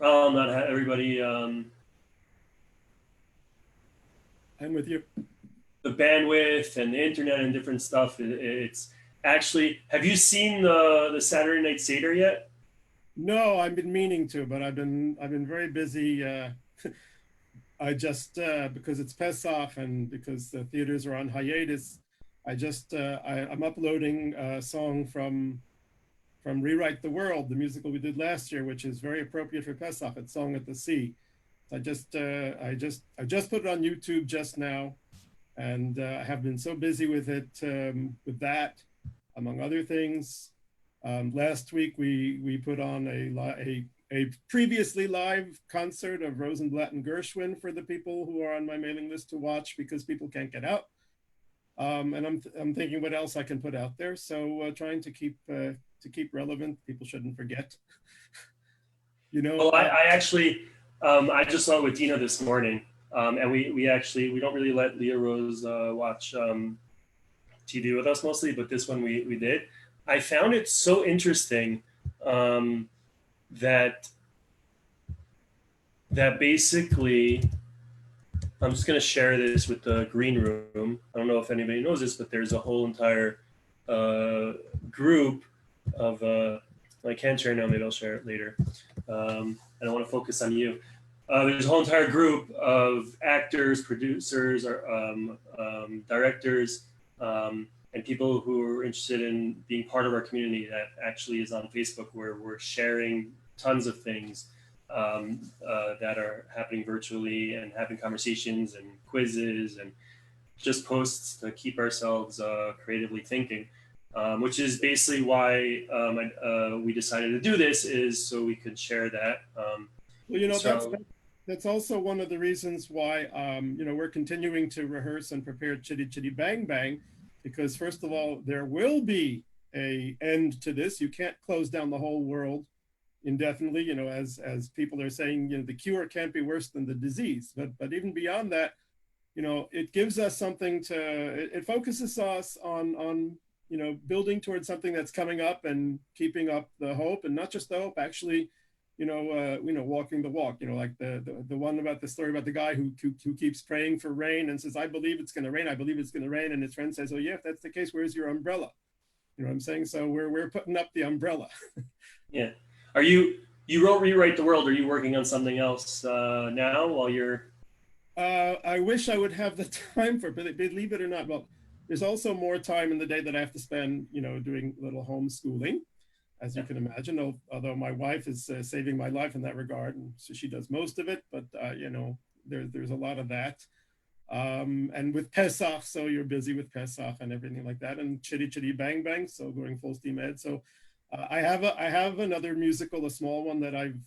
Not everybody. I'm with you. The bandwidth and the internet and different stuff. It's actually. Have you seen the Saturday Night Seder yet? No, I've been meaning to, but I've been very busy. I just because it's Pesach and because the theaters are on hiatus, I'm uploading a song from Rewrite the World, the musical we did last year, which is very appropriate for Pesach. It's Song at the Sea. I just put it on YouTube just now, and I have been so busy with it, with that, among other things. Last week we put on a previously live concert of Rosenblatt and Gershwin for the people who are on my mailing list to watch because people can't get out. And I'm thinking what else I can put out there. So trying to keep relevant. People shouldn't forget. You know, Oh, I actually, I just saw it with Dina this morning, and we actually we don't really let Leah Rose watch TV with us mostly, but this one we did. I found it so interesting um, that that basically I'm just going to share this with the green room. I don't know if anybody knows this, but there's a whole entire uh, group of. I can't share now. Maybe I'll share it later. I don't want to focus on you. There's a whole entire group of actors, producers, or directors, and people who are interested in being part of our community that actually is on Facebook, where we're sharing tons of things that are happening virtually and having conversations and quizzes and just posts to keep ourselves creatively thinking, which is basically why we decided to do this is so we could share that. well, So that's also one of the reasons why we're continuing to rehearse and prepare Chitty Chitty Bang Bang, because first of all, there will be a end to this. You can't close down the whole world indefinitely. As people are saying, the cure can't be worse than the disease. But even beyond that, it gives us something to. It focuses us on building towards something that's coming up and keeping up the hope, and not just the hope, actually walking the walk, like the one about the story about the guy who keeps praying for rain and says, I believe it's going to rain. I believe it's going to rain. And his friend says, oh, yeah, if that's the case, where's your umbrella? You know what I'm saying? So we're putting up the umbrella. yeah, are you wrote Rewrite the World? Are you working on something else now while you're? I wish I would have the time for it, but believe it or not, well, there's also more time in the day that I have to spend, doing little homeschooling, as you Yeah. can imagine. Although my wife is saving my life in that regard, and so she does most of it. But there's a lot of that. And with Pesach, so you're busy with Pesach and everything like that, and Chitty Chitty Bang Bang, so going full steam ahead. So I have another musical, a small one that I'm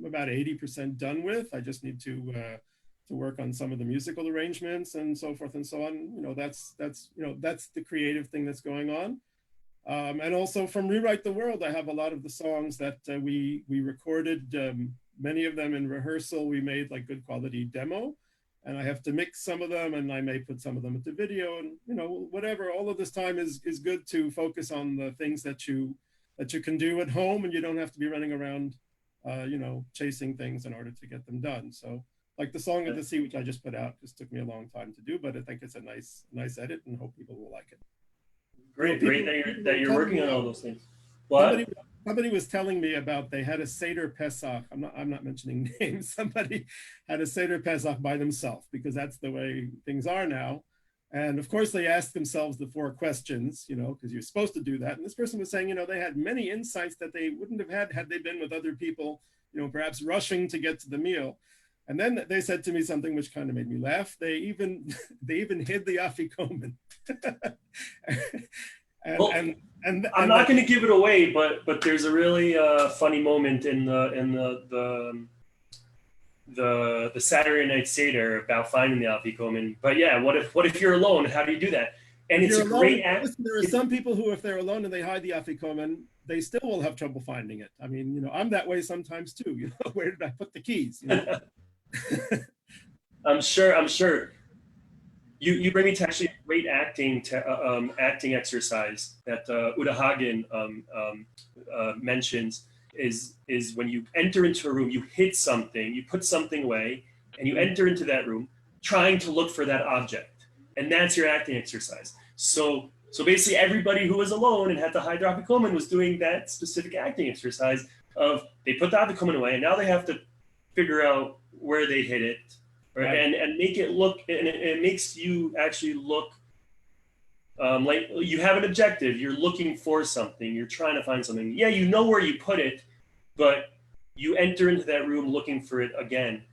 about 80% done with. I just need to work on some of the musical arrangements and so forth and so on. That's the creative thing that's going on. And also from Rewrite the World, I have a lot of the songs that we recorded, many of them in rehearsal. We made like good quality demo, and I have to mix some of them, and I may put some of them into video, and whatever. All of this time is good to focus on the things that you can do at home, and you don't have to be running around, chasing things in order to get them done. So like the Song of the Sea, which I just put out, just took me a long time to do, but I think it's a nice edit, and hope people will like it. Great that People that were you're telling working me on all those things. somebody What? somebody was telling me about they had a Seder Pesach. I'm not mentioning names. Somebody had a Seder Pesach by themselves because that's the way things are now. And of course, they asked themselves the four questions, because you're supposed to do that. And this person was saying, they had many insights that they wouldn't have had they been with other people, perhaps rushing to get to the meal. And then they said to me something which kind of made me laugh. They even they even hid the afikomen. and Well, and and I'm and not that going to give it away, but there's a really funny moment in the Saturday Night Seder about finding the Afikoman. But yeah, what if you're alone? How do you do that? And if it's you're a great alone, act. listen, there are some people who, if they're alone and they hide the afikomen, they still will have trouble finding it. I mean, I'm that way sometimes too. Where did I put the keys? I'm sure. You bring me to actually a great acting exercise that Uda Hagen mentions. is when you enter into a room, you hit something, you put something away, and you enter into that room trying to look for that object, and that's your acting exercise. So basically, everybody who was alone and had the hydroxychloroquine was doing that specific acting exercise of they put the hydroxychloroquine away, and now they have to figure out where they hit it, Right. and make it look, and it makes you actually look like you have an objective. You're looking for something. You're trying to find something. Yeah, you know where you put it, but you enter into that room looking for it again.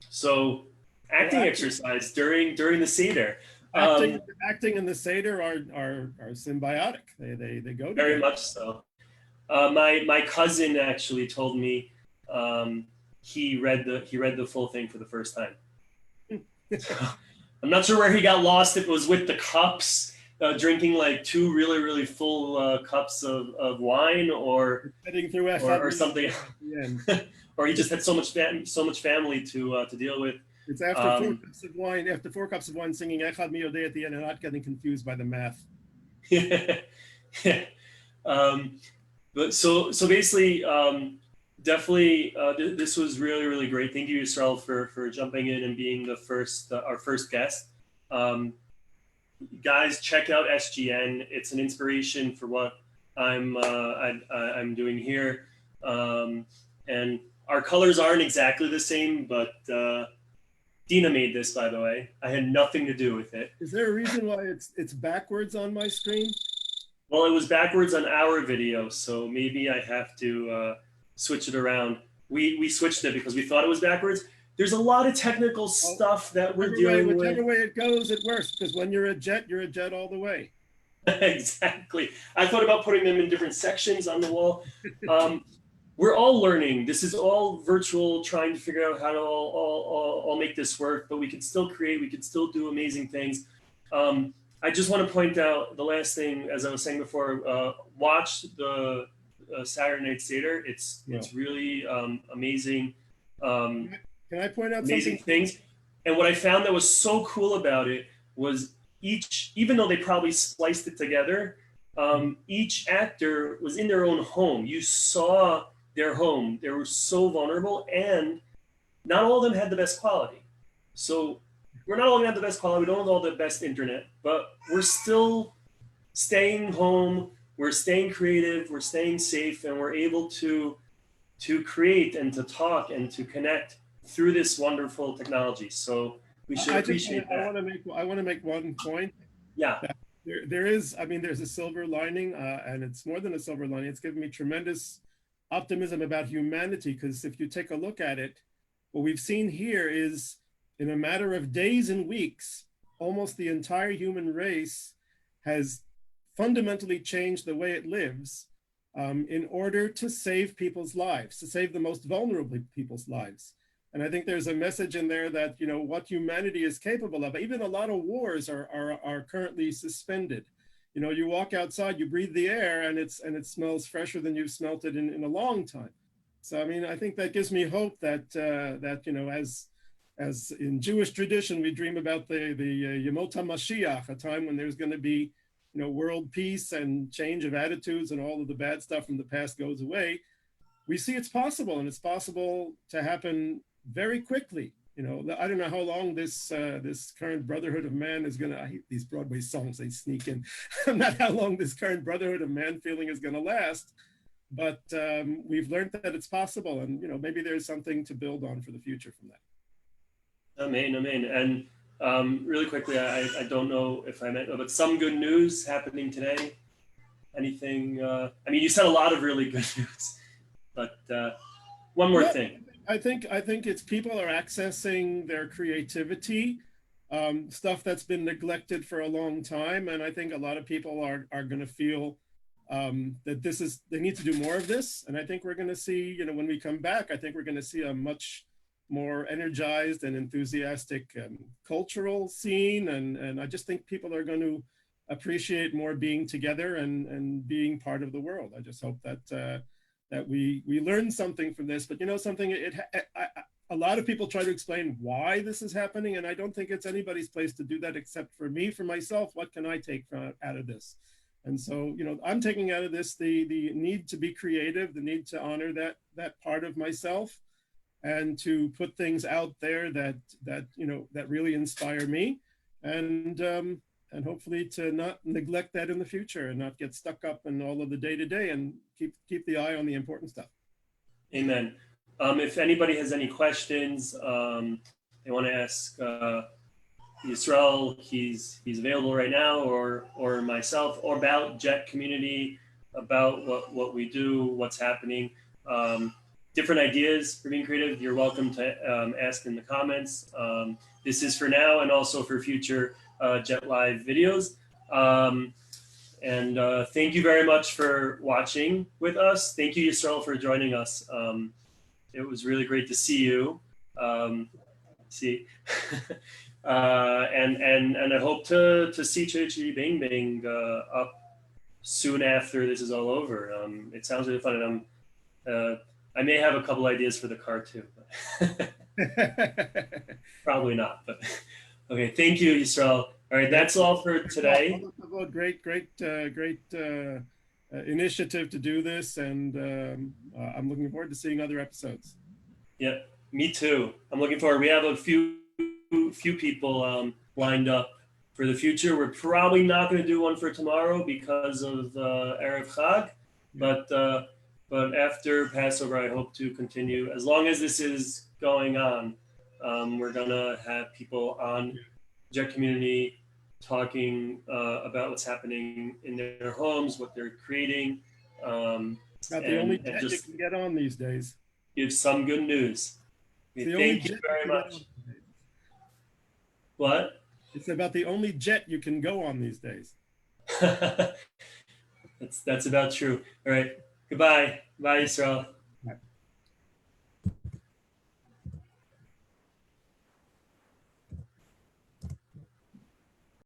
So acting exercise during the Seder. Acting and the Seder are symbiotic. They go together. Very much so. My cousin actually told me he read the full thing for the first time. I'm not sure where he got lost. If it was with the cups, drinking like 2 really, really full cups of wine, or something, or he just had so much family to deal with. It's after 4 cups of wine. After 4 cups of wine, singing "Echad Mi Yodei" at the end, and not getting confused by the math. Yeah. But so basically, definitely, this was really, really great. Thank you, Yisrael, for jumping in and being the first, our first guest. Guys, check out SGN. It's an inspiration for what I'm doing here. And our colors aren't exactly the same, but Dina made this, by the way. I had nothing to do with it. Is there a reason why it's backwards on my screen? Well, it was backwards on our video, so maybe I have to switch it around. We switched it because we thought it was backwards. There's a lot of technical stuff that we're dealing with. Whichever way it goes, it works, because when you're a jet all the way. Exactly. I thought about putting them in different sections on the wall. We're all learning. This is all virtual, trying to figure out how to all make this work, but we can still create, we can still do amazing things. I just want to point out the last thing, as I was saying before, watch the Saturday Night Seder. It's really amazing. Can I point out amazing something? things? And what I found that was so cool about it was even though they probably spliced it together, each actor was in their own home. You saw their home. They were so vulnerable, and not all of them had the best quality. So we're not all gonna have the best quality. We don't have all the best internet, but we're still staying home. We're staying creative. We're staying safe, and we're able to create and to talk and to connect through this wonderful technology. So we should appreciate that. I want to make one point. Yeah. There's a silver lining, and it's more than a silver lining. It's given me tremendous optimism about humanity, because if you take a look at it, what we've seen here is, in a matter of days and weeks, almost the entire human race has fundamentally changed the way it lives in order to save people's lives, to save the most vulnerable people's lives. And I think there's a message in there that, you know, what humanity is capable of. Even a lot of wars are currently suspended. You know, you walk outside, you breathe the air, and it smells fresher than you've smelt it in a long time. So, I mean, I think that gives me hope that that, you know, as in Jewish tradition, we dream about the Yemot HaMashiach, a time when there's going to be, you know, world peace and change of attitudes, and all of the bad stuff from the past goes away. We see it's possible, and it's possible to happen very quickly. You know, I don't know how long this current Brotherhood of Man is gonna. I hate these Broadway songs; they sneak in. Not how long this current Brotherhood of Man feeling is gonna last, but we've learned that it's possible, and you know, maybe there's something to build on for the future from that. Amen, amen. And really quickly, I don't know if I meant, but some good news happening today. Anything? I mean, you said a lot of really good news, but one more thing. I think it's people are accessing their creativity, stuff that's been neglected for a long time, and I think a lot of people are going to feel that they need to do more of this. And I think we're going to see, you know, when we come back, I think we're going to see a much more energized and enthusiastic cultural scene, and I just think people are going to appreciate more being together and being part of the world. I just hope that that we learn something from this. But you know something, a lot of people try to explain why this is happening, and I don't think it's anybody's place to do that except for me, for myself. What can I take out of this? And so, I'm taking out of this the need to be creative, the need to honor that part of myself, and to put things out there that really inspire me, and hopefully to not neglect that in the future and not get stuck up in all of the day to day, and keep the eye on the important stuff. Amen. If anybody has any questions, they want to ask Yisrael, he's available right now, or myself, or about Jet Community, about what we do, what's happening, different ideas for being creative, you're welcome to ask in the comments. This is for now and also for future Jet Live videos. And thank you very much for watching with us. Thank you, Yisrael, for joining us. It was really great to see you. See, and I hope to see Chichi Bing Bing up soon after this is all over. It sounds really fun, and I may have a couple ideas for the car too. Probably not, but okay. Thank you, Yisrael. All right, that's all for today. Great initiative to do this, and I'm looking forward to seeing other episodes. Yeah, me too. I'm looking forward. We have a few people lined up for the future. We're probably not going to do one for tomorrow because of Erev Chag, but after Passover, I hope to continue. As long as this is going on, we're going to have people on Jet Community talking about what's happening in their homes, what they're creating. Not the only jet you can get on these days. Give some good news. Thank you very much. What? It's about the only jet you can go on these days. That's about true. All right. Goodbye. Bye, Yisrael.